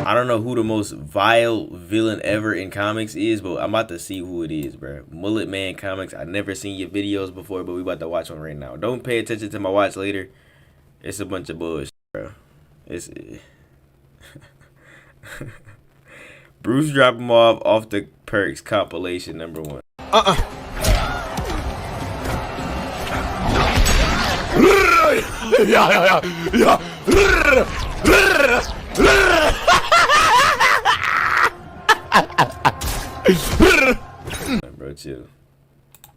I don't know who the most vile villain ever in comics is, but I'm about to see who it is, bro. Mullet Man Comics. I never seen your videos before, but we about to watch one right now. Don't pay attention to my watch later. It's a bunch of bullshit, bro. It's Bruce drop him off the perks compilation #1. Bro, chill.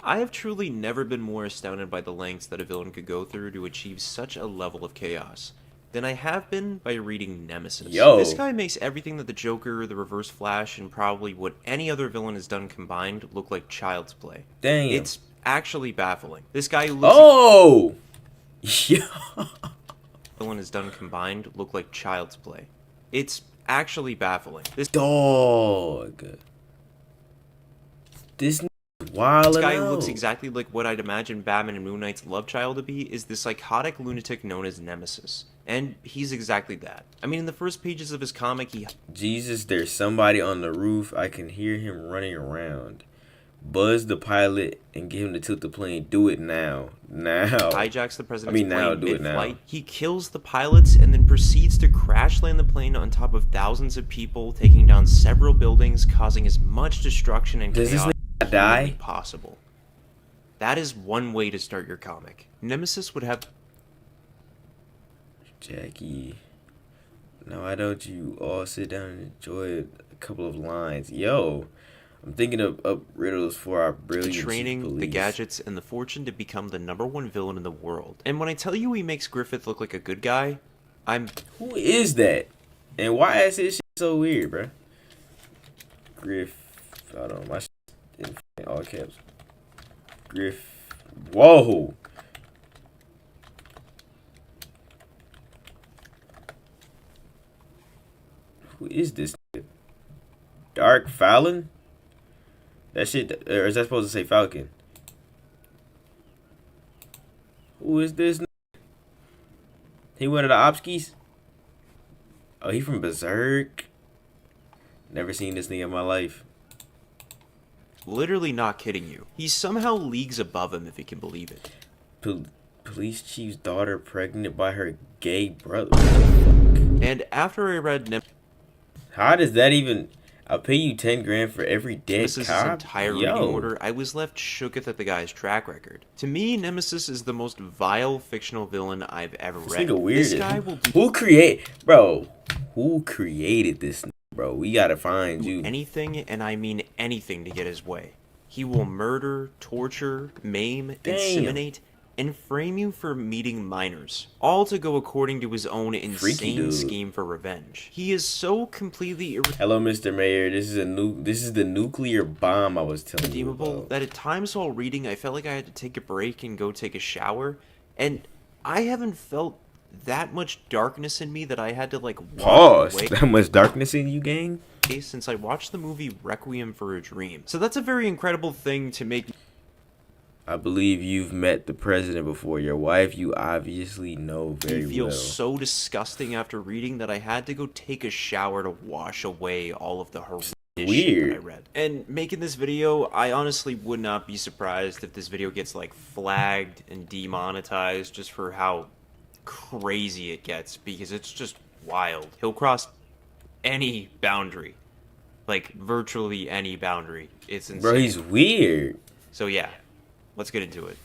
I have truly never been more astounded by the lengths that a villain could go through to achieve such a level of chaos than I have been by reading Nemesis. Yo. This guy makes everything that the Joker, the Reverse Flash, and probably what any other villain has done combined look like child's play. Damn. It's actually baffling. This guy who looks Oh! Yeah. villain has done combined look like child's play. It's actually baffling. This Dog. This wild. guy who looks exactly like what I'd imagine Batman and Moon Knight's love child to be is the psychotic lunatic known as Nemesis. And he's exactly that. I mean, in the first pages of his comic, Jesus, there's somebody on the roof. I can hear him running around. Buzz the pilot and get him to tilt the plane. Do it now. Now. hijacks the president's plane do it now. mid-flight. He kills the pilots and then proceeds to crash land the plane on top of thousands of people, taking down several buildings, causing as much destruction and Does chaos this as nigga die? humanly possible. That is one way to start your comic. Nemesis would have Jackie. Now why don't you all sit down and enjoy a couple of lines? Yo, I'm thinking of riddles for our the brilliant training, police. the gadgets, and the fortune to become the #1 villain in the world. And when I tell you he makes Griffith look like a good guy, Who is that? And why is his shit so weird, bro? Griff. Hold on, my shit in all caps. Griff. Whoa. Who is this nigga? Dark Fallon? That shit, or is that supposed to say Falcon? Who is this nigga? He one of the Opskis? Oh, he from Berserk? Never seen this nigga in my life. literally not kidding you. He's somehow leagues above him, if you can believe it. Police chief's daughter pregnant by her gay brother. What the fuck? And after I read How does that even... I'll pay you 10 grand for every dead Nemesis' cop? entire reading order, I was left shooketh at the guy's track record. To me, Nemesis is the most vile fictional villain I've ever This read. nigga weird. This guy will do Who created this, bro? We gotta find you. anything, and I mean anything, to get his way. He will murder, torture, maim, inseminate, and frame you for meeting minors, all to go according to his own insane scheme for revenge. He is so completely Hello, Mr. Mayor. This is the nuclear bomb I was telling you irredeemable about. that at times while reading, I felt like I had to take a break and go take a shower, and I haven't felt that much darkness in me that I had to like walk Pause. away That much darkness in you, gang? since I watched the movie Requiem for a Dream. So that's a very incredible thing to make. I believe you've met the president before. Your wife, you obviously know very He feels well. so disgusting after reading that I had to go take a shower to wash away all of the horrendous shit that I read. And making this video, I honestly would not be surprised if this video gets like flagged and demonetized just for how crazy it gets, because it's just wild. He'll cross any boundary, like virtually any boundary. It's insane. Bro, he's weird. So yeah, let's get into it.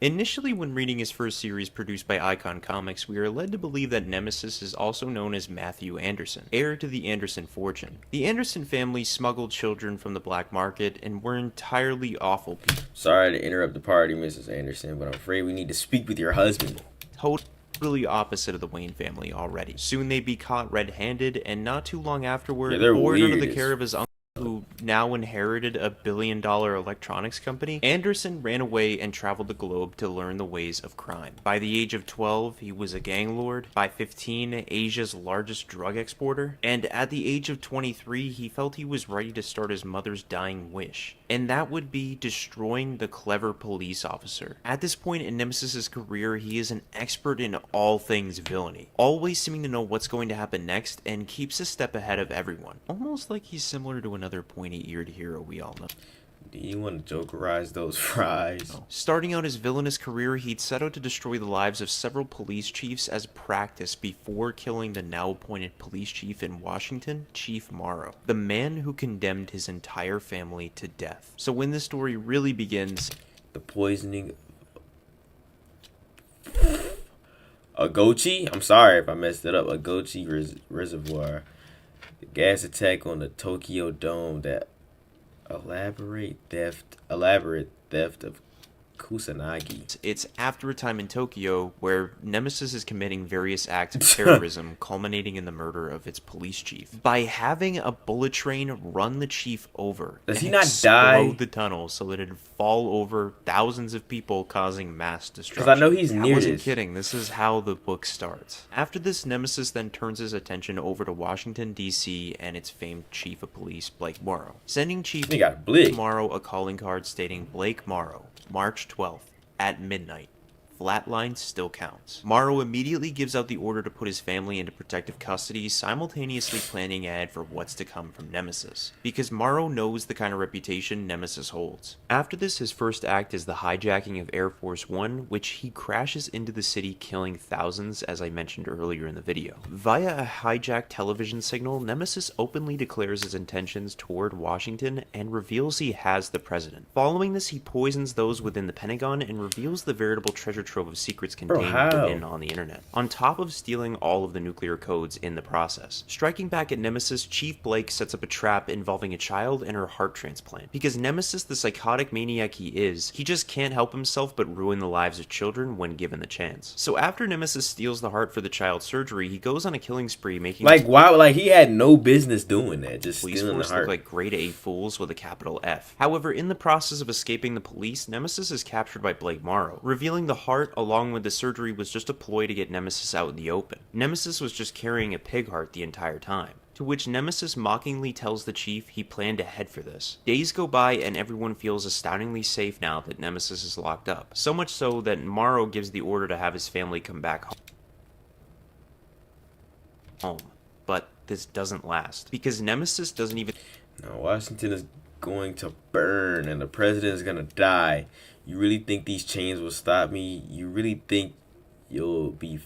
Initially, when reading his first series produced by Icon Comics, we are led to believe that Nemesis is also known as Matthew Anderson, heir to the Anderson fortune. The Anderson family smuggled children from the black market and were entirely awful people. Sorry to interrupt the party, Mrs. Anderson, but I'm afraid we need to speak with your husband. Totally opposite of the Wayne family already. Soon they'd be caught red-handed, and not too long afterward, Yeah, they're bored under weird the as care of his uncle. who now inherited a billion-dollar electronics company, Anderson ran away and traveled the globe to learn the ways of crime. By the age of 12, he was a gang lord. By 15, Asia's largest drug exporter. And at the age of 23, he felt he was ready to start his mother's dying wish. And that would be destroying the clever police officer. At this point in Nemesis's career, he is an expert in all things villainy, always seeming to know what's going to happen next and keeps a step ahead of everyone. Almost like he's similar to another pointy-eared hero we all know. Do you want to jokerize those fries? Starting out his villainous career, he'd set out to destroy the lives of several police chiefs as practice before killing the now appointed police chief in Washington, Chief Morrow, the man who condemned his entire family to death. So when this story really begins, the poisoning Wydkhxn? I'm sorry if I messed it up. Wydkhxn reservoir. The gas attack on the Tokyo Dome, that elaborate theft of Kusanagi. It's after a time in Tokyo where Nemesis is committing various acts of terrorism, culminating in the murder of its police chief. By having a bullet train run the chief over, does he and not explode die? The tunnel so that it'd fall over thousands of people, causing mass destruction. Because I know he's near I wasn't this. kidding. This is how the book starts. After this, Nemesis then turns his attention over to Washington, D.C. and its famed chief of police, Blake Morrow, sending Chief Morrow a calling card stating, "Blake Morrow, March 12th, at midnight. Flatline still counts." Morrow immediately gives out the order to put his family into protective custody, simultaneously planning ahead for what's to come from Nemesis, because Morrow knows the kind of reputation Nemesis holds. After this, his first act is the hijacking of Air Force One, which he crashes into the city, killing thousands, as I mentioned earlier in the video. Via a hijacked television signal, Nemesis openly declares his intentions toward Washington and reveals he has the president. Following this, he poisons those within the Pentagon and reveals the veritable treasure trove of secrets contained within on the internet, on top of stealing all of the nuclear codes in the process. Striking back at Nemesis, Chief Blake sets up a trap involving a child and her heart transplant. Because Nemesis, the psychotic maniac he is, he just can't help himself but ruin the lives of children when given the chance. So after Nemesis steals the heart for the child's surgery, he goes on a killing spree, making he had no business doing that, just stealing the heart. Look like grade A fools with a capital F. However, in the process of escaping the police, Nemesis is captured by Blake Morrow, revealing the heart along with the surgery was just a ploy to get Nemesis out in the open. Nemesis was just carrying a pig heart the entire time. To which Nemesis mockingly tells the chief he planned to head for this. Days go by and everyone feels astoundingly safe now that Nemesis is locked up. So much so that Morrow gives the order to have his family come back home. But this doesn't last, because Nemesis doesn't even... Now Washington is going to burn and the president is gonna die. You really think these chains will stop me? You really think you'll be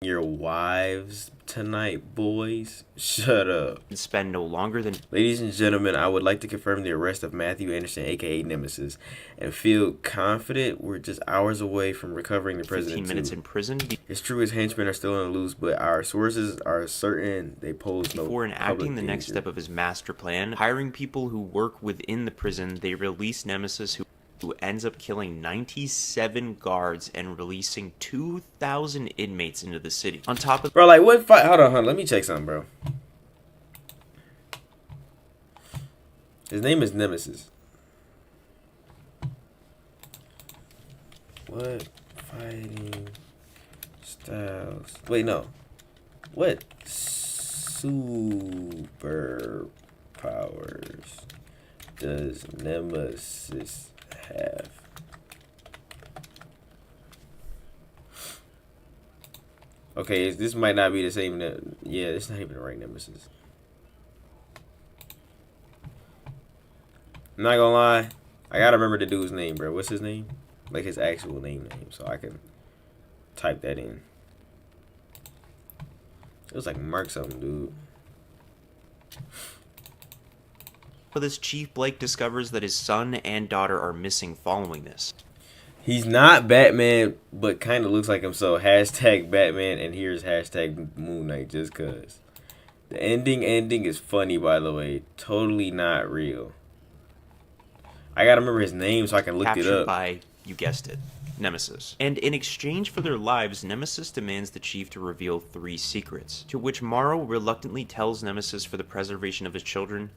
your wives tonight, boys? Shut up. Spend no longer than... Ladies and gentlemen, I would like to confirm the arrest of Matthew Anderson, aka Nemesis, and feel confident we're just hours away from recovering the president. 15 minutes in prison. It's true his henchmen are still on the loose, but our sources are certain they pose no before enacting the next step of his master plan, hiring people who work within the prison, they release Nemesis, who ends up killing 97 guards and releasing 2,000 inmates into the city. On top of... Bro, like, what fight? Hold on, let me check something, bro. His name is Nemesis. What fighting styles? Wait, no. What superpowers does Nemesis have? Okay, this might not be the same. Yeah, it's not even the right Nemesis. I'm not gonna lie, I gotta remember the dude's name, bro. What's his name? Like his actual name, so I can type that in. It was like Mark something, dude. But this Chief Blake discovers that his son and daughter are missing following this. He's not Batman, but kind of looks like him. So hashtag Batman, and here's hashtag Moon Knight, just cause. The ending is funny, by the way. Totally not real. I gotta remember his name so I can look it up. Captured by, you guessed it, Nemesis. And in exchange for their lives, Nemesis demands the chief to reveal 3 secrets, to which Morrow reluctantly tells Nemesis for the preservation of his children,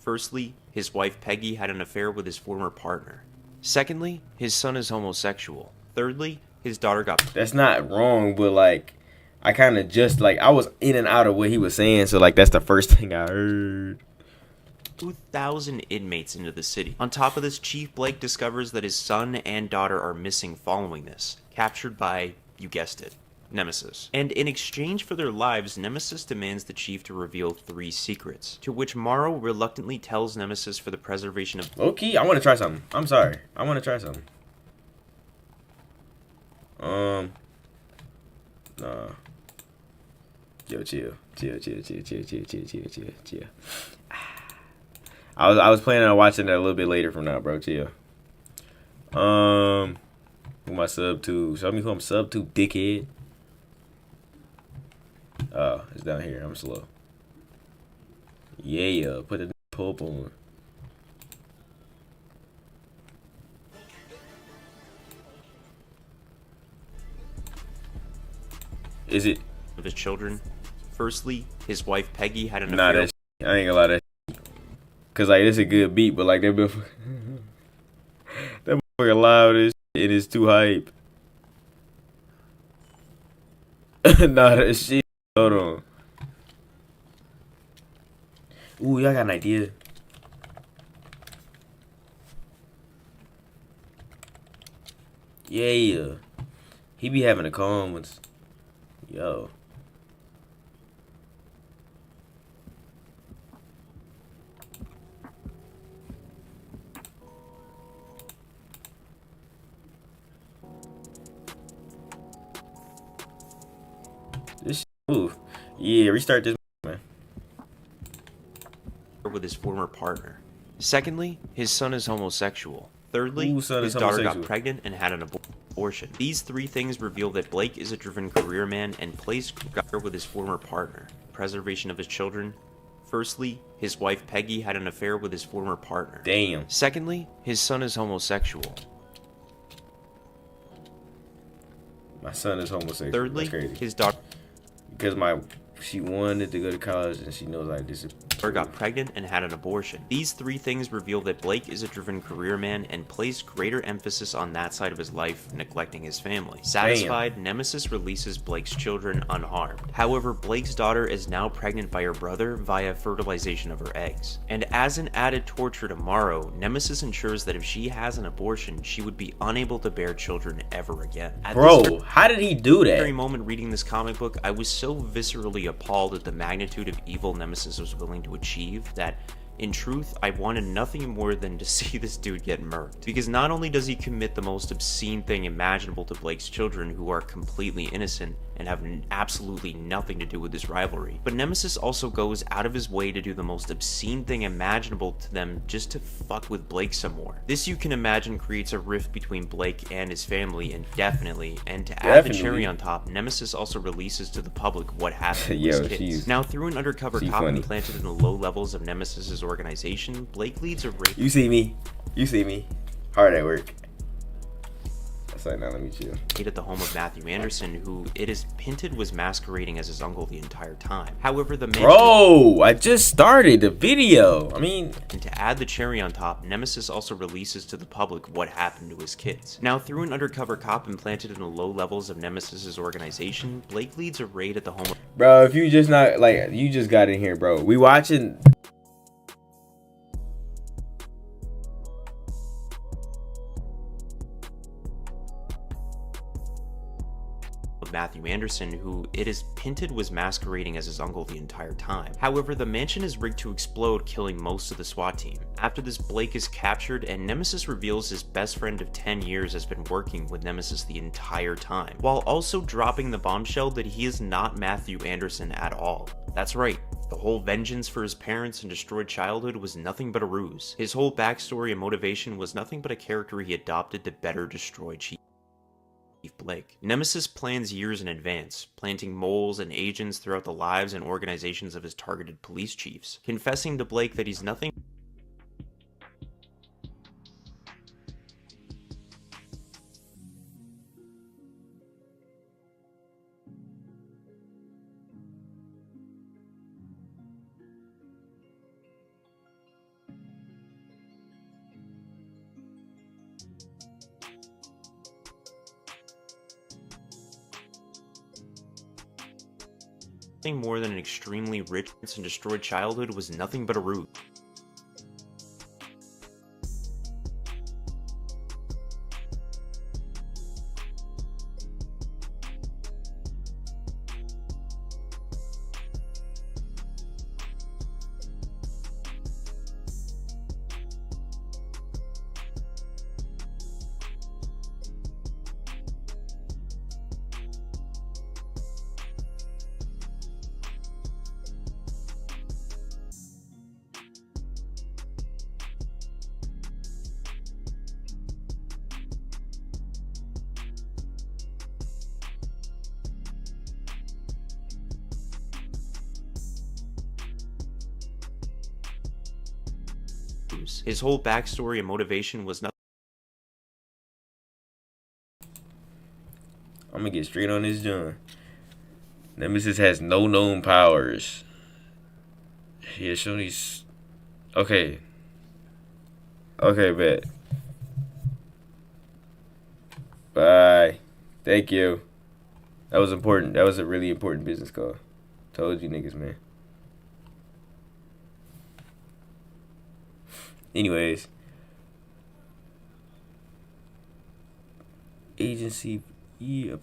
Firstly, his wife Peggy had an affair with his former partner. Secondly, his son is homosexual. Thirdly, his daughter got... That's not wrong, but like, I kind of just like, I was in and out of what he was saying, so like, that's the first thing I heard. 2,000 inmates into the city. On top of this, Chief Blake discovers that his son and daughter are missing following this, captured by, you guessed it, Nemesis. And in exchange for their lives, Nemesis demands the Chief to reveal 3 secrets, to which Morrow reluctantly tells Nemesis for the preservation of... Low-key, I want to try something. I'm sorry. I want to try something. Nah. Yo, chill. Chill. I was planning on watching that a little bit later from now, bro. Chill. Who am I sub to? Show me who I'm sub to, dickhead. Oh, it's down here. I'm slow. Yeah, put the pulp on. Is it? Of his children. Firstly, his wife Peggy had an Nah, affair... I ain't gonna lie, that cause like it's a good beat, but like that motherfucker loud as shit, it is too hype. Nah, that shit. Hold on. Ooh, y'all got an idea. Yeah, he be having the calm ones. Yo. This shit, ooh. Yeah, restart this, man. with his former partner. Secondly, his son is homosexual. Thirdly, his daughter got pregnant and had an abortion. These 3 things reveal that Blake is a driven career man and plays with his former partner. Preservation of his children. Firstly, his wife Peggy had an affair with his former partner. Damn. Secondly, his son is homosexual. My son is homosexual. Thirdly, that's crazy. His daughter... Because she wanted to go to college and she knows like this is... got pregnant and had an abortion. These 3 things reveal that Blake is a driven career man and places greater emphasis on that side of his life, neglecting his family. Satisfied, Nemesis releases Blake's children unharmed. However, Blake's daughter is now pregnant by her brother via fertilization of her eggs. And as an added torture to Morrow, Nemesis ensures that if she has an abortion, she would be unable to bear children ever again. Bro, how did he do that? At the moment reading this comic book, I was so viscerally appalled at the magnitude of evil Nemesis was willing to achieve that, in truth, I wanted nothing more than to see this dude get murked. Because not only does he commit the most obscene thing imaginable to Blake's children, who are completely innocent and have absolutely nothing to do with this rivalry, but Nemesis also goes out of his way to do the most obscene thing imaginable to them just to fuck with Blake some more. This, you can imagine, creates a rift between Blake and his family indefinitely, and to add the cherry on top, Nemesis also releases to the public what happened to his kids. Now, through an undercover cop implanted in the low levels of Nemesis's organization, Blake leads a raid. You see me. Hard at work. That's like, now let me chill. At the home of Matthew Anderson, who it is hinted was masquerading as his uncle the entire time. However, the man... Bro, I just started the video. I mean... And to add the cherry on top, Nemesis also releases to the public what happened to his kids. Now, through an undercover cop implanted in the low levels of Nemesis's organization, Blake leads a raid at the home of... Bro, if you just not, like, you just got in here, bro. We watching... Matthew Anderson, who it is hinted was masquerading as his uncle the entire time. However, the mansion is rigged to explode, killing most of the SWAT team. After this, Blake is captured, and Nemesis reveals his best friend of 10 years has been working with Nemesis the entire time, while also dropping the bombshell that he is not Matthew Anderson at all. That's right. The whole vengeance for his parents and destroyed childhood was nothing but a ruse. His whole backstory and motivation was nothing but a character he adopted to better destroy Chief Blake. Nemesis plans years in advance, planting moles and agents throughout the lives and organizations of his targeted police chiefs, confessing to Blake that he's nothing nothing more than an extremely rich and destroyed childhood was nothing but a ruse. His whole backstory and motivation was nothing. I'm gonna get straight on this John. Nemesis has no known powers. Yeah, show these. Okay. Okay, bet. Bye. Thank you. That was important. That was a really important business call. Told you niggas, man. Anyways. Agency. Yeah,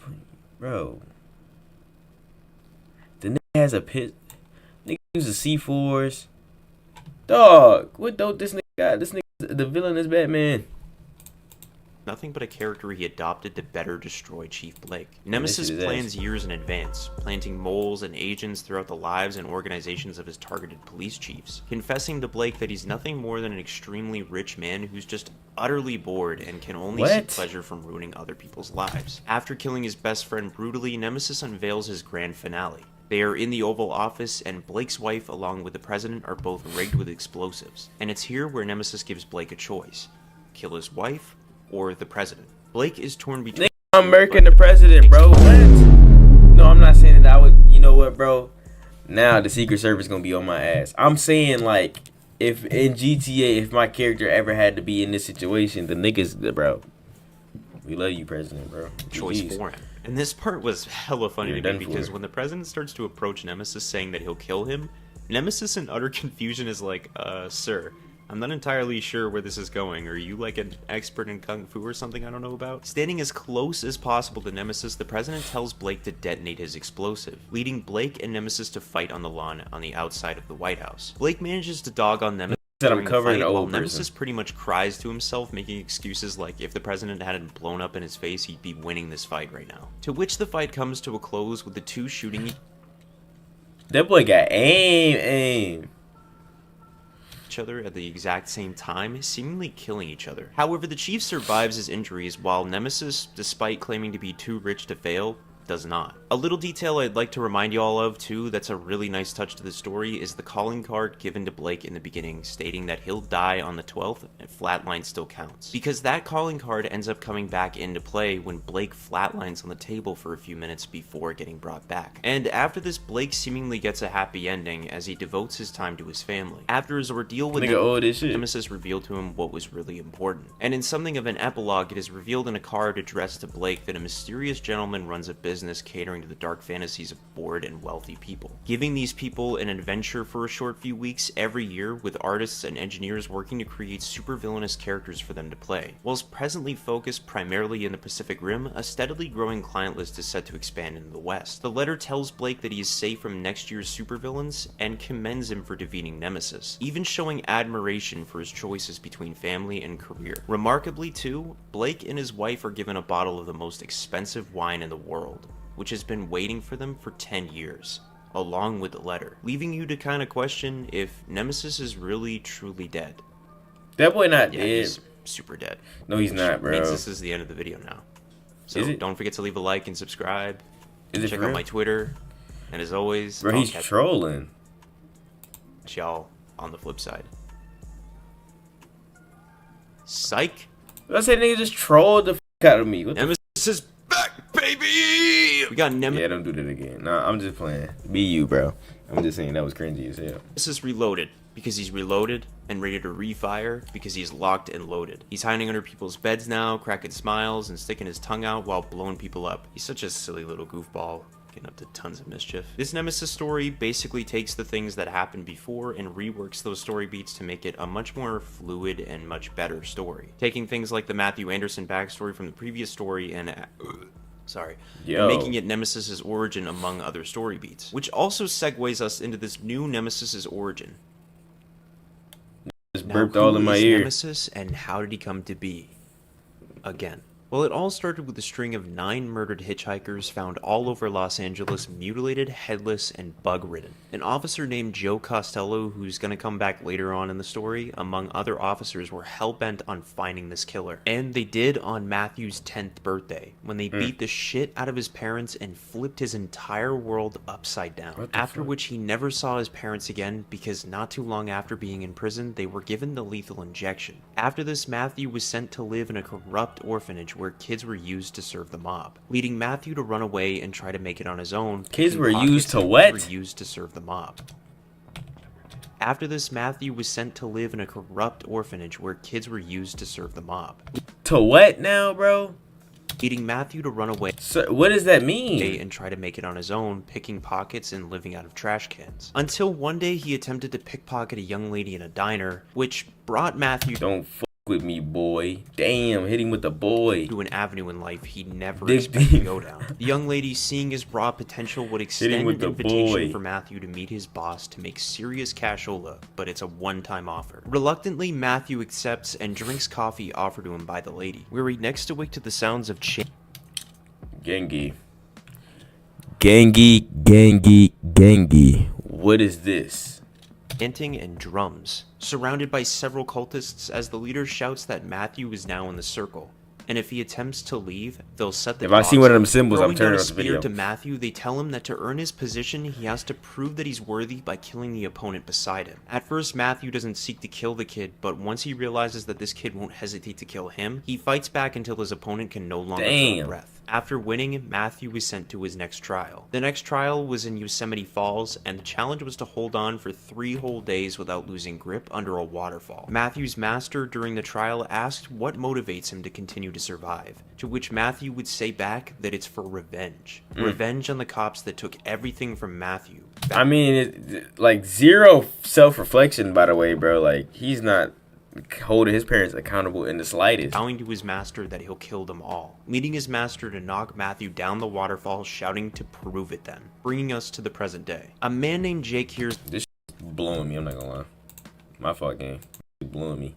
bro. The nigga has a pit. Nigga uses C4s. Dog. What dope this nigga got? This nigga, the villain is Batman. Nothing but a character he adopted to better destroy Chief Blake. Nemesis plans years in advance, planting moles and agents throughout the lives and organizations of his targeted police chiefs, confessing to Blake that he's nothing more than an extremely rich man who's just utterly bored and can only seek pleasure from ruining other people's lives. After killing his best friend brutally, Nemesis unveils his grand finale. They are in the Oval Office, and Blake's wife along with the president are both rigged with explosives. And it's here where Nemesis gives Blake a choice: kill his wife or the president. Blake is torn between. I'm murking the president, bro. What? No, I'm not saying that I would. You know what, bro? Now the Secret Service gonna be on my ass. I'm saying, like, if in GTA, if my character ever had to be in this situation, the niggas, bro. We love you, president, bro. Choice for him. And this part was hella funny to me because when the president starts to approach Nemesis saying that he'll kill him, Nemesis in utter confusion is like, sir, I'm not entirely sure where this is going. Are you like an expert in kung fu or something I don't know about? Standing as close as possible to Nemesis, the president tells Blake to detonate his explosive, leading Blake and Nemesis to fight on the lawn on the outside of the White House. Blake manages to dog on Nemesis. I'm covering while Nemesis pretty much cries to himself, making excuses like if the president hadn't blown up in his face, he'd be winning this fight right now. To which the fight comes to a close with the two shooting. That boy got aim. Each other at the exact same time, seemingly killing each other. However, the chief survives his injuries, while Nemesis, despite claiming to be too rich to fail, does not. A little detail I'd like to remind you all of too that's a really nice touch to the story is the calling card given to Blake in the beginning stating that he'll die on the 12th and flatline still counts. Because that calling card ends up coming back into play when Blake flatlines on the table for a few minutes before getting brought back. And after this, Blake seemingly gets a happy ending as he devotes his time to his family. After his ordeal with Nemesis revealed to him what was really important. And in something of an epilogue, it is revealed in a card addressed to Blake that a mysterious gentleman runs a business catering to the dark fantasies of bored and wealthy people, giving these people an adventure for a short few weeks every year with artists and engineers working to create supervillainous characters for them to play. Whilst presently focused primarily in the Pacific Rim, a steadily growing client list is set to expand into the West. The letter tells Blake that he is safe from next year's supervillains and commends him for defeating Nemesis, even showing admiration for his choices between family and career. Remarkably too, Blake and his wife are given a bottle of the most expensive wine in the world, which has been waiting for them for 10 years, along with the letter, leaving you to kind of question if Nemesis is really truly dead. That boy not dead. He's super dead. No, he's not, bro. Means this is the end of the video now. So don't forget to leave a like and subscribe. Check out my Twitter. And as always, bro, he's trolling. Y'all on the flip side. Psych. I said nigga just trolled the fuck out of me. What Nemesis is back, baby! We got Nemesis. Yeah, don't do that again. Nah, I'm just playing. Be you, bro. I'm just saying that was cringy as hell. This is reloaded because he's reloaded and ready to refire because he's locked and loaded. He's hiding under people's beds now, cracking smiles and sticking his tongue out while blowing people up. He's such a silly little goofball. getting up to tons of mischief. This Nemesis story basically takes the things that happened before and reworks those story beats to make it a much more fluid and much better story. Taking things like the Matthew Anderson backstory from the previous story and and making it Nemesis's origin among other story beats, which also segues us into this new Nemesis's origin. Just burped all in my ear. Nemesis, and how did he come to be? Again. Well, it all started with a string of 9 murdered hitchhikers found all over Los Angeles, mutilated, headless, and bug-ridden. An officer named Joe Costello, who's going to come back later on in the story, among other officers, were hell-bent on finding this killer. And they did on Matthew's 10th birthday, when they beat the shit out of his parents and flipped his entire world upside down. After which he never saw his parents again, because not too long after being in prison, they were given the lethal injection. After this, Matthew was sent to live in a corrupt orphanage where kids were used to serve the mob, leading Matthew to run away and try to make it on his own. Kids were used to what? Were used to serve the mob. After this, Matthew was sent to live in a corrupt orphanage where kids were used to serve the mob. To what now, bro? Leading Matthew to run away. So, what does that mean? And try to make it on his own, picking pockets and living out of trash cans. Until one day he attempted to pickpocket a young lady in a diner, which brought Matthew with me, boy. Damn, hit him with the boy. To an avenue in life he never expected to go down. The young lady, seeing his raw potential, would extend an invitation for Matthew to meet his boss to make serious cashola, but it's a one-time offer. Reluctantly, Matthew accepts and drinks coffee offered to him by the lady, where he next awake to the sounds of Gengi. Gengi. What is this? Chanting and drums, surrounded by several cultists as the leader shouts that Matthew is now in the circle, and if he attempts to leave, they'll set the If I see one of them symbols, I'm turning off the video. To Matthew, they tell him that to earn his position, he has to prove that he's worthy by killing the opponent beside him. At first, Matthew doesn't seek to kill the kid, but once he realizes that this kid won't hesitate to kill him, he fights back until his opponent can no longer draw breath. After winning, Matthew was sent to his next trial. The next trial was in Yosemite Falls, and the challenge was to hold on for 3 whole days without losing grip under a waterfall. Matthew's master during the trial asked what motivates him to continue to survive, to which Matthew would say back that it's for revenge. Revenge on the cops that took everything from Matthew. I mean, like, zero self-reflection, by the way, bro. Like, he's not holding his parents accountable in the slightest. Vowing to his master that he'll kill them all, leading his master to knock Matthew down the waterfall, shouting to prove it then, bringing us to the present day. A man named Jake hears this blowing me, I'm not gonna lie. My fault, game. Blowing me.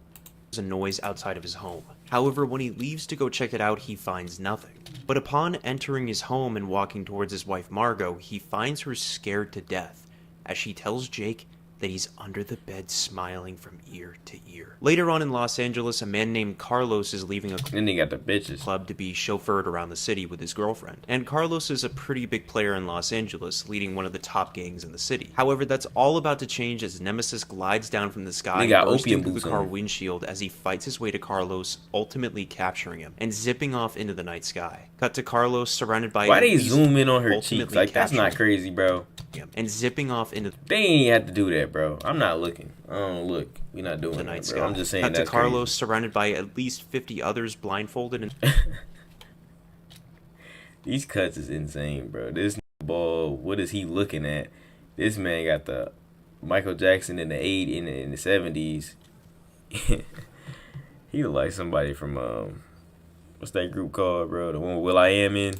A noise outside of his home. However, when he leaves to go check it out, he finds nothing. But upon entering his home and walking towards his wife Margot, he finds her scared to death, as she tells Jake that he's under the bed smiling from ear to ear. Later on in Los Angeles, a man named Carlos is leaving a club to be chauffeured around the city with his girlfriend. And Carlos is a pretty big player in Los Angeles, leading one of the top gangs in the city. However, that's all about to change as Nemesis glides down from the sky, bursting through the car windshield as he fights his way to Carlos, ultimately capturing him and zipping off into the night sky. Cut to Carlos surrounded by... Why they zoom in on her cheeks? Like, that's not crazy, bro. And zipping off into... They ain't have to do that, bro. I'm not looking. I don't look. We're not doing that, bro. Sky. I'm just saying Cut that's to Carlos crazy. Surrounded by at least 50 others blindfolded and... These cuts is insane, bro. This ball, what is he looking at? This man got the Michael Jackson in the in the 70s. He look like somebody from what's that group called, bro? The one Will I Am in.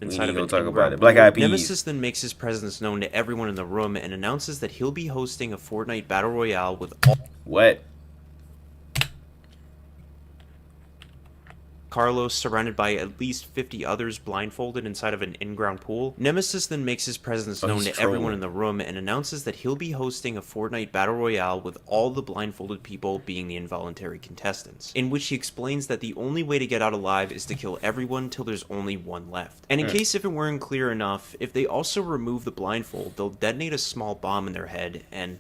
Inside of gonna talk about it. Black Eyed Peas. Nemesis then makes his presence known to everyone in the room and announces that he'll be hosting a Fortnite Battle Royale with all... What? Carlos surrounded by at least 50 others blindfolded inside of an in-ground pool. Nemesis then makes his presence known to everyone in the room and announces that he'll be hosting a Fortnite Battle Royale with all the blindfolded people being the involuntary contestants, in which he explains that the only way to get out alive is to kill everyone till there's only one left. And in case if it weren't clear enough, if they also remove the blindfold, they'll detonate a small bomb in their head and...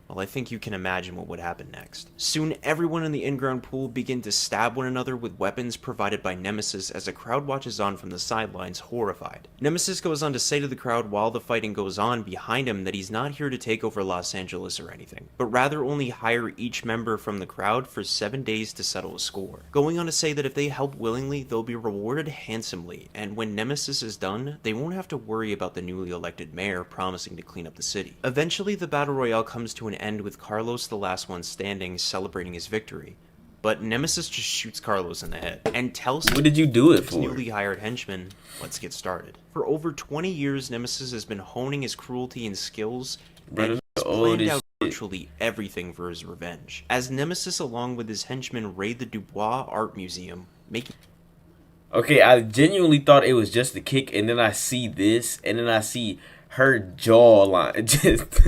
Well, I think you can imagine what would happen next. Soon, everyone in the in-ground pool begin to stab one another with weapons provided by Nemesis as the crowd watches on from the sidelines, horrified. Nemesis goes on to say to the crowd while the fighting goes on behind him that he's not here to take over Los Angeles or anything, but rather only hire each member from the crowd for 7 days to settle a score. Going on to say that if they help willingly, they'll be rewarded handsomely, and when Nemesis is done, they won't have to worry about the newly elected mayor promising to clean up the city. Eventually, the battle royale comes to an end with Carlos the last one standing, celebrating his victory. But Nemesis just shoots Carlos in the head and tells what did you do it his for? newly hired henchman, let's get started. For over 20 years, Nemesis has been honing his cruelty and skills, and he's planned out virtually everything for his revenge. As Nemesis, along with his henchmen, raid the Dubois Art Museum, making... Okay, I genuinely thought it was just a kick, and then I see this, and then I see her jawline. Just...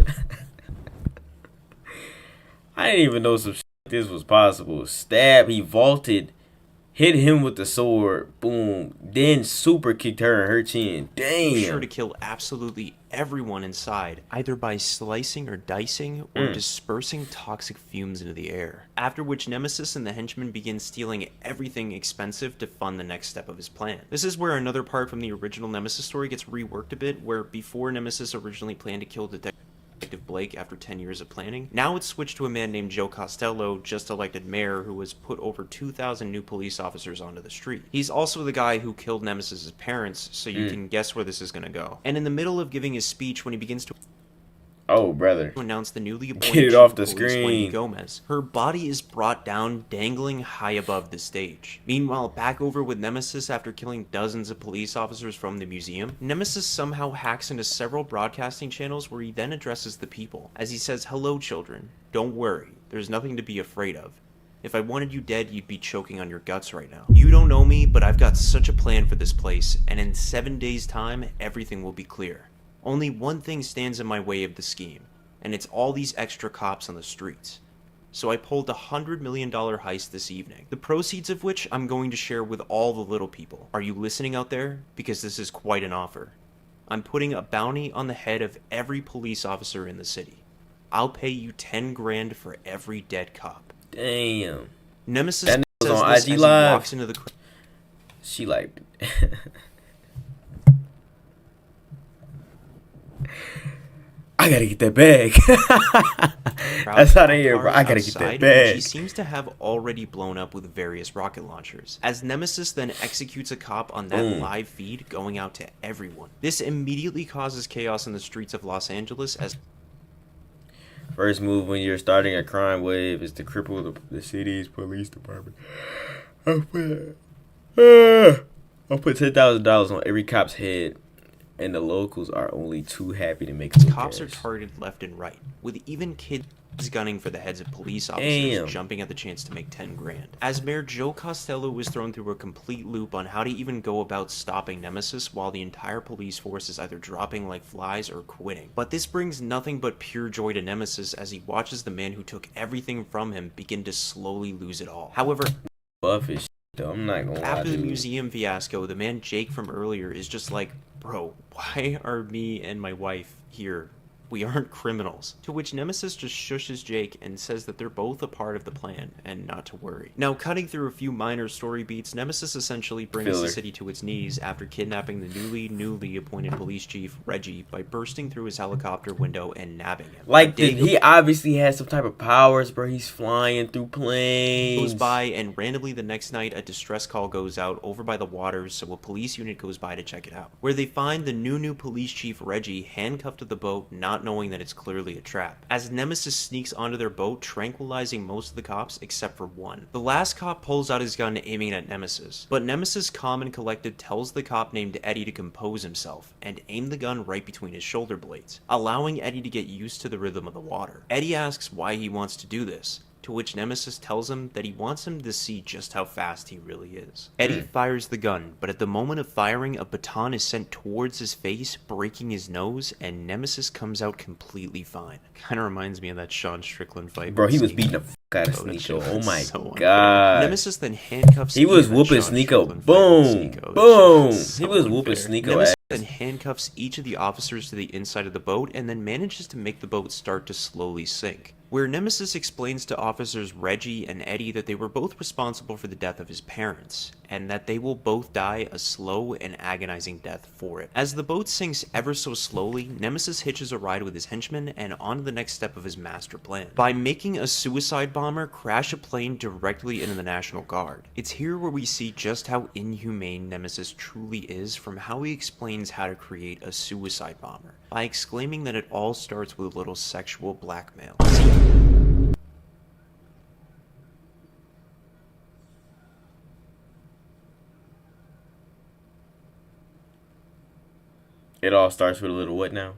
I didn't even know some shit like this was possible. Stab, he vaulted, hit him with the sword, boom, then super kicked her in her chin. Damn. Sure to kill absolutely everyone inside, either by slicing or dicing or dispersing toxic fumes into the air. After which Nemesis and the henchmen begin stealing everything expensive to fund the next step of his plan. This is where another part from the original Nemesis story gets reworked a bit, where before Nemesis originally planned to kill Detective Blake after 10 years of planning. Now it's switched to a man named Joe Costello, just elected mayor, who has put over 2,000 new police officers onto the street. He's also the guy who killed Nemesis' parents, so you can guess where this is going to go. And in the middle of giving his speech, when he begins to brother, to announce the newly appointed get it off the chief of police, screen. Wendy Gomez, her body is brought down, dangling high above the stage. Meanwhile, back over with Nemesis after killing dozens of police officers from the museum, Nemesis somehow hacks into several broadcasting channels where he then addresses the people, as he says, "Hello, children. Don't worry. There's nothing to be afraid of. If I wanted you dead, you'd be choking on your guts right now. You don't know me, but I've got such a plan for this place, and in 7 days' time, everything will be clear. Only one thing stands in my way of the scheme, and it's all these extra cops on the streets. So I pulled a $100 million heist this evening, the proceeds of which I'm going to share with all the little people. Are you listening out there? Because this is quite an offer. I'm putting a bounty on the head of every police officer in the city. I'll pay you 10 grand for every dead cop." Damn. Nemesis That says on this IG as Live. he walks into the crowd. She like... I gotta get that bag. That's how they hear, bro. I gotta get that bag. She seems to have already blown up with various rocket launchers, as Nemesis then executes a cop on that live feed, going out to everyone. This immediately causes chaos in the streets of Los Angeles, as First move when you're starting a crime wave is to cripple the city's police department. I'll put $10,000 on every cop's head, and the locals are only too happy to make some cops cash. are targeted left and right, with even kids gunning for the heads of police officers, jumping at the chance to make 10 grand. As Mayor Joe Costello was thrown through a complete loop on how to even go about stopping Nemesis, while the entire police force is either dropping like flies or quitting. But this brings nothing but pure joy to Nemesis as he watches the man who took everything from him begin to slowly lose it all. However, Buff as shit, though. I'm not gonna lie. after the to you. museum fiasco, the man Jake from earlier is just like, "Bro, why are me and my wife here? We aren't criminals." To which Nemesis just shushes Jake and says that they're both a part of the plan and not to worry. Now, cutting through a few minor story beats, Nemesis essentially brings the city to its knees after kidnapping the newly appointed police chief, Reggie, by bursting through his helicopter window and nabbing him. Like, he obviously has some type of powers, bro. He's flying through planes. Goes by, and randomly the next night a distress call goes out over by the waters, so a police unit goes by to check it out, where they find the new police chief Reggie handcuffed to the boat, not knowing that it's clearly a trap, as Nemesis sneaks onto their boat, tranquilizing most of the cops except for one. The last cop pulls out his gun, aiming at Nemesis, but Nemesis, calm and collected, tells the cop named Eddie to compose himself and aim the gun right between his shoulder blades, allowing Eddie to get used to the rhythm of the water. Eddie asks why he wants to do this, to which Nemesis tells him that he wants him to see just how fast he really is. Eddie fires the gun, but at the moment of firing, a baton is sent towards his face, breaking his nose, and Nemesis comes out completely fine. Kinda reminds me of that Sean Strickland fight. Bro, he was beating the fuck out of Sneeko. Oh my god. Nemesis then handcuffs He was whooping Sneeko. Boom. Boom. He was whooping Sneeko ass. Nemesis then handcuffs handcuffs each of the officers to the inside of the boat and then manages to make the boat start to slowly sink, where Nemesis explains to officers Reggie and Eddie that they were both responsible for the death of his parents, and that they will both die a slow and agonizing death for it. As the boat sinks ever so slowly, Nemesis hitches a ride with his henchmen and on to the next step of his master plan, by making a suicide bomber crash a plane directly into the National Guard. It's here where we see just how inhumane Nemesis truly is from how he explains how to create a suicide bomber, by exclaiming that it all starts with a little sexual blackmail. It all starts with a little what now?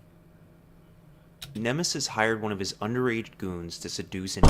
Nemesis hired one of his underage goons to seduce an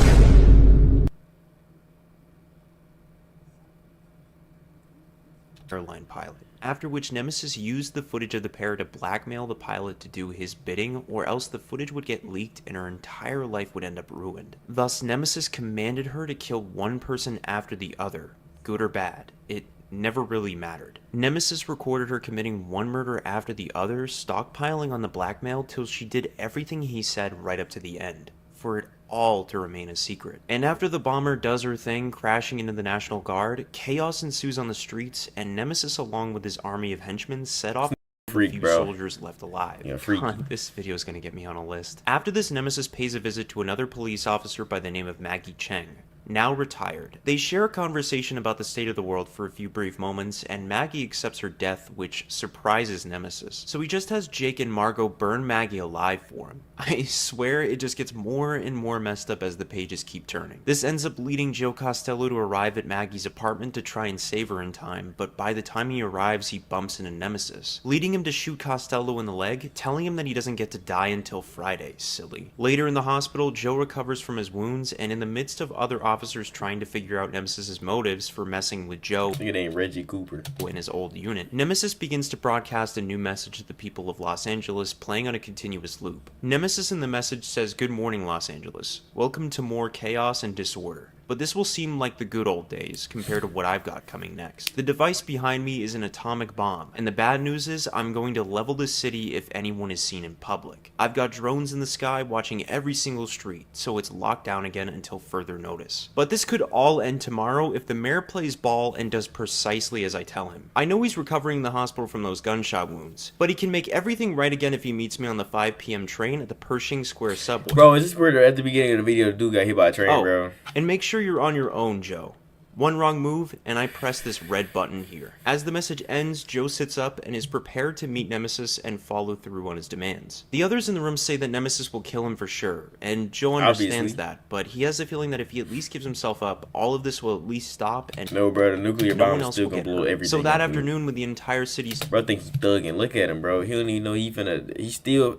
airline pilot, after which Nemesis used the footage of the pair to blackmail the pilot to do his bidding, or else the footage would get leaked and her entire life would end up ruined. Thus, Nemesis commanded her to kill one person after the other, good or bad. It never really mattered. Nemesis recorded her committing one murder after the other, stockpiling on the blackmail till she did everything he said right up to the end, for it all to remain a secret. And after the bomber does her thing, crashing into the National Guard, chaos ensues on the streets, and Nemesis, along with his army of henchmen, set off Freak, few bro. soldiers left alive. Yeah, freak. This video is going to get me on a list. After this, Nemesis pays a visit to another police officer by the name of Wydkhxn, now retired. They share a conversation about the state of the world for a few brief moments, and Maggie accepts her death, which surprises Nemesis. So he just has Jake and Margot burn Maggie alive for him. I swear it just gets more and more messed up as the pages keep turning. This ends up leading Joe Costello to arrive at Maggie's apartment to try and save her in time, but by the time he arrives, he bumps into Nemesis, leading him to shoot Costello in the leg, telling him that he doesn't get to die until Friday, silly. Later in the hospital, Joe recovers from his wounds, and in the midst of other officers trying to figure out Nemesis's motives for messing with Joe, I think it ain't Reggie Cooper, in his old unit, Nemesis begins to broadcast a new message to the people of Los Angeles, playing on a continuous loop. Nemesis in the message says, "Good morning, Los Angeles. Welcome to more chaos and disorder. But this will seem like the good old days compared to what I've got coming next. The device behind me is an atomic bomb, and the bad news is I'm going to level this city if anyone is seen in public. I've got drones in the sky watching every single street, so it's locked down again until further notice. But this could all end tomorrow if the mayor plays ball and does precisely as I tell him. I know he's recovering in the hospital from those gunshot wounds, but he can make everything right again if he meets me on the 5 p.m. train at the Pershing Square subway." Bro, is this where at the beginning of the video the dude got hit by a train, bro? And make sure you're on your own, Joe. One wrong move, and I press this red button here. As the message ends, Joe sits up and is prepared to meet Nemesis and follow through on his demands. The others in the room say that Nemesis will kill him for sure, and Joe understands Obviously. that, but he has a feeling that if he at least gives himself up, all of this will at least stop, and No, bro, the nuclear no bomb one is else still will gonna get blow hurt. everything. So that up, dude. afternoon, with the entire city Bro thinks he's thugging. Look at him, bro. He don't even know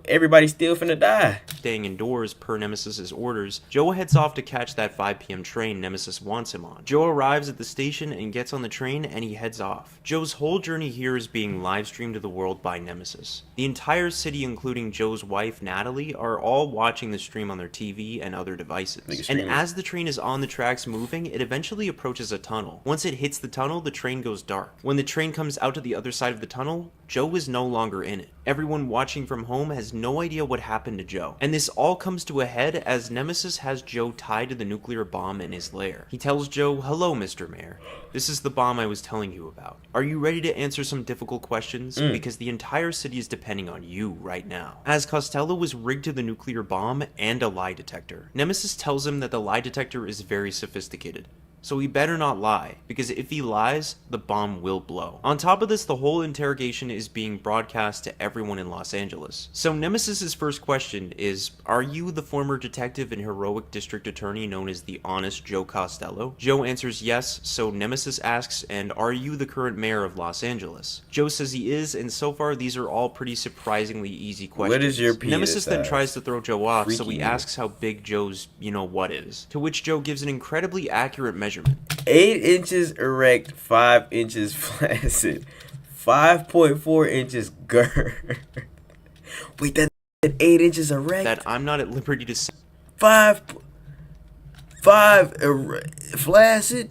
everybody's still finna die. staying indoors per Nemesis's orders, Joe heads off to catch that 5 p.m. train Nemesis wants him on. Joe arrives at the station and gets on the train, and he heads off. Joe's whole journey here is being live streamed to the world by Nemesis. The entire city, including Joe's wife Natalie, are all watching the stream on their TV and other devices. And as the train is on the tracks moving, it eventually approaches a tunnel. Once it hits the tunnel, the train goes dark. When the train comes out to the other side of the tunnel, Joe is no longer in it. Everyone watching from home has no idea what happened to Joe. And this all comes to a head as Nemesis has Joe tied to the nuclear bomb in his lair. He tells Joe, "Hello, Mr. Mayor. This is the bomb I was telling you about. Are you ready to answer some difficult questions? Because the entire city is depending on you right now." As Costello was rigged to the nuclear bomb and a lie detector, Nemesis tells him that the lie detector is very sophisticated. So he better not lie, because if he lies, the bomb will blow. On top of this, the whole interrogation is being broadcast to everyone in Los Angeles. So Nemesis's first question is, are you the former detective and heroic district attorney known as the Honest Joe Costello? Joe answers yes, so Nemesis asks, and are you the current mayor of Los Angeles? Joe says he is, and so far these are all pretty surprisingly easy questions. What is your penis Nemesis then size? tries to throw Joe off, so he Freaky. asks how big Joe's you-know-what is, to which Joe gives an incredibly accurate measurement. 8 inches erect, 5 inches flaccid, 5.4 inches girth. Wait, that 8 inches erect? That I'm not at liberty to say. 5 flaccid?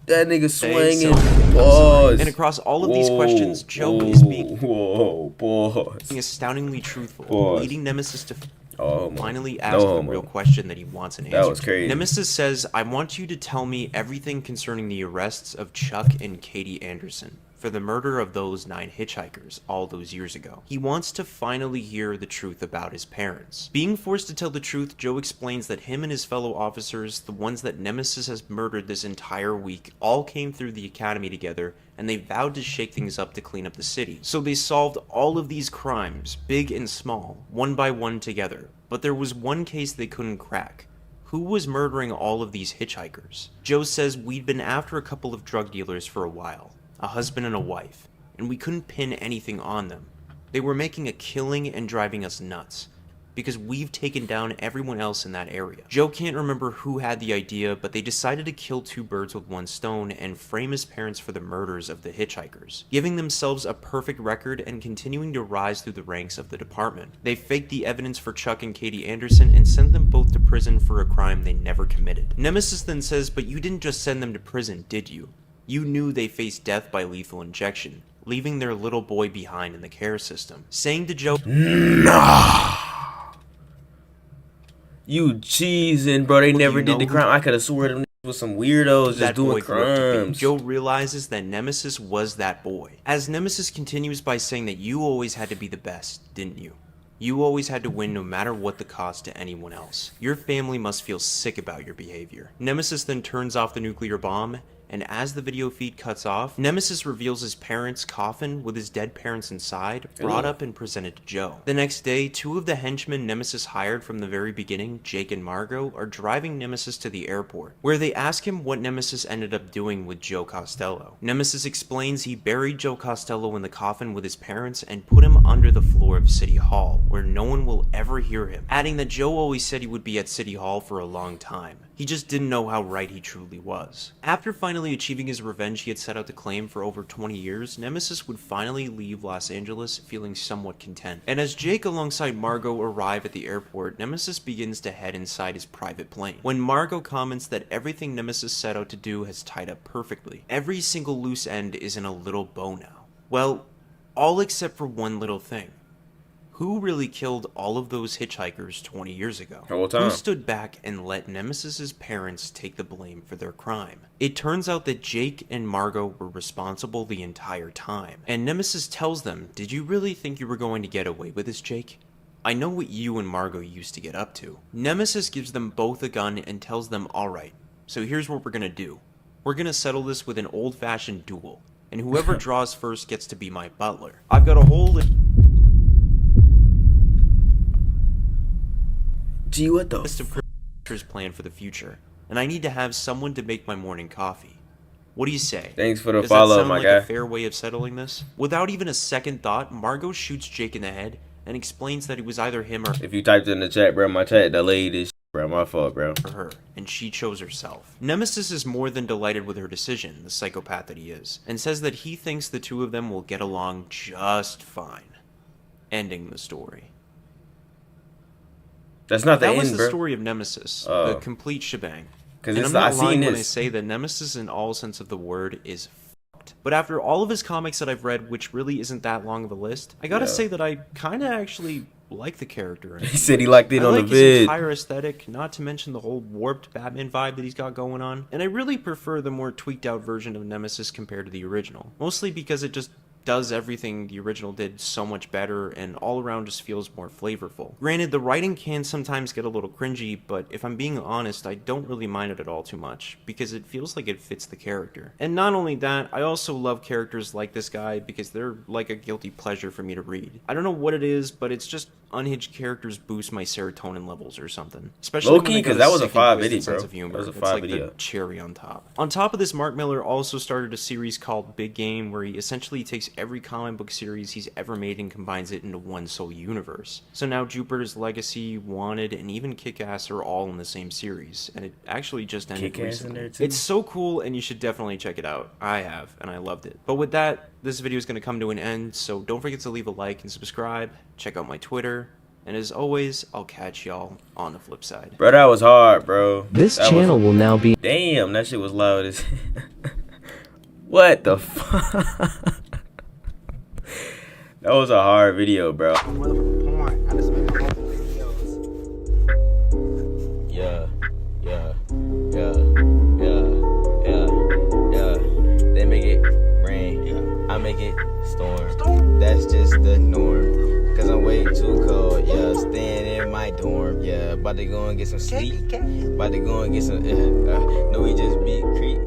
That nigga swinging. Pause. And across all of these questions, Joe is being pause. astoundingly truthful, Pause. leading Nemesis to Oh, finally ask the real question that he wants an answer that was crazy. Nemesis says, I want you to tell me everything concerning the arrests of Chuck and Katie Anderson for the murder of those 9 hitchhikers all those years ago. He wants to finally hear the truth about his parents. Being forced to tell the truth, Joe explains that him and his fellow officers, the ones that Nemesis has murdered this entire week, all came through the academy together, and they vowed to shake things up to clean up the city. So they solved all of these crimes, big and small, one by one together. But there was one case they couldn't crack. Who was murdering all of these hitchhikers? Joe says, we'd been after a couple of drug dealers for a while, a husband and a wife, and we couldn't pin anything on them. They were making a killing and driving us nuts, because we've taken down everyone else in that area. Joe can't remember who had the idea, but they decided to kill 2 birds with 1 stone and frame his parents for the murders of the hitchhikers, giving themselves a perfect record and continuing to rise through the ranks of the department. They faked the evidence for Chuck and Katie Anderson and sent them both to prison for a crime they never committed. Nemesis then says, but you didn't just send them to prison, did you? You knew they faced death by lethal injection, leaving their little boy behind in the care system, saying to Joe, Nah. You cheesing, bro. They never did the crime. I could have swore them was some weirdos just doing crimes. Joe realizes that Nemesis was that boy. As Nemesis continues by saying that you always had to be the best, didn't you? You always had to win no matter what the cost to anyone else. Your family must feel sick about your behavior. Nemesis then turns off the nuclear bomb, and as the video feed cuts off, Nemesis reveals his parents' coffin with his dead parents inside, brought up and presented to Joe. The next day, 2 of the henchmen Nemesis hired from the very beginning, Jake and Margot, are driving Nemesis to the airport, where they ask him what Nemesis ended up doing with Joe Costello. Nemesis explains he buried Joe Costello in the coffin with his parents and put him under the floor of City Hall, where no one will ever hear him, adding that Joe always said he would be at City Hall for a long time. He just didn't know how right he truly was. After finally achieving his revenge he had set out to claim for over 20 years, Nemesis would finally leave Los Angeles feeling somewhat content. And as Jake alongside Margot arrive at the airport, Nemesis begins to head inside his private plane. When Margot comments that everything Nemesis set out to do has tied up perfectly. Every single loose end is in a little bow now. Well, all except for one little thing. Who really killed all of those hitchhikers 20 years ago? Who stood back and let Nemesis's parents take the blame for their crime? It turns out that Jake and Margot were responsible the entire time. And Nemesis tells them, did you really think you were going to get away with this, Jake? I know what you and Margot used to get up to. Nemesis gives them both a gun and tells them, alright, so here's what we're gonna do. We're gonna settle this with an old-fashioned duel, and whoever draws first gets to be my butler. I've got a whole Gee, what the list of creatures planned for the future, and I need to have someone to make my morning coffee. What do you say? Thanks for the follow, my guy. Does that sound like a fair way of settling this? Without even a second thought, Margot shoots Jake in the head and explains that it was either him or if you typed in the chat, bro, my chat delayed this, bro. My fault, bro. her, and she chose herself. Nemesis is more than delighted with her decision, the psychopath that he is, and says that he thinks the 2 of them will get along just fine. Ending the story. That's not the end, bro. That was the story of Nemesis, the complete shebang. Because I'm not lying when I say that Nemesis in all sense of the word is fucked. But after all of his comics that I've read, which really isn't that long of a list, I gotta say that I kind of actually like the character. He said he liked it on the vid. His entire aesthetic, not to mention the whole warped Batman vibe that he's got going on. And I really prefer the more tweaked out version of Nemesis compared to the original. Mostly because it just does everything the original did so much better and all around just feels more flavorful. Granted, the writing can sometimes get a little cringy, but if I'm being honest, I don't really mind it at all too much, because it feels like it fits the character. And not only that, I also love characters like this guy because they're like a guilty pleasure for me to read. I don't know what it is, but it's just unhinged characters boost my serotonin levels or something. Especially low-key, because that was a 5 video, bro. That was a 5 video. The cherry on top. On top of this, Mark Millar also started a series called Big Game, where he essentially takes every comic book series he's ever made and combines it into one sole universe. So now Jupiter's Legacy, Wanted, and even Kick-Ass are all in the same series, and it actually just ended recently. It's so cool, and you should definitely check it out. I have, and I loved it. But with that, this video is going to come to an end, so don't forget to leave a like and subscribe, check out my Twitter, and as always, I'll catch y'all on the flip side. Bro, that was hard, bro. This channel will now be... Damn, that shit was loud as... What the fuck? That was a hard video, bro. Porn. I just made my own videos. Yeah. They make it rain. Yeah. I make it storm. That's just the norm. Cause I'm way too cold. Yeah, staying in my dorm. Yeah, about to go and get some sleep. About to go and get some. No, we just beat Creek.